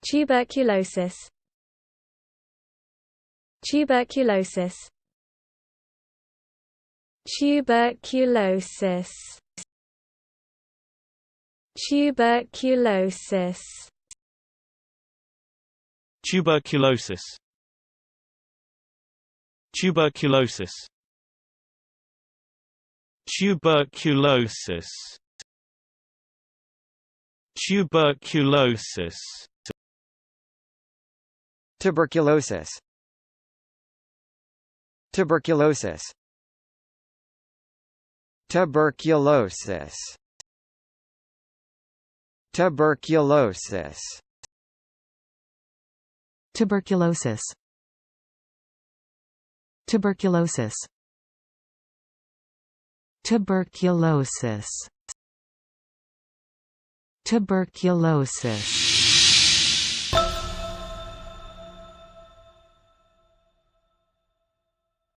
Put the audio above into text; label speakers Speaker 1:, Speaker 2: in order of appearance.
Speaker 1: Tuberculosis. Tuberculosis. Tuberculosis. Tuberculosis.
Speaker 2: Tuberculosis. Tuberculosis. Tuberculosis. Tuberculosis.
Speaker 3: Tuberculosis. Tuberculosis. Tuberculosis. Tuberculosis.
Speaker 4: Tuberculosis. Tuberculosis. Tuberculosis. Tuberculosis.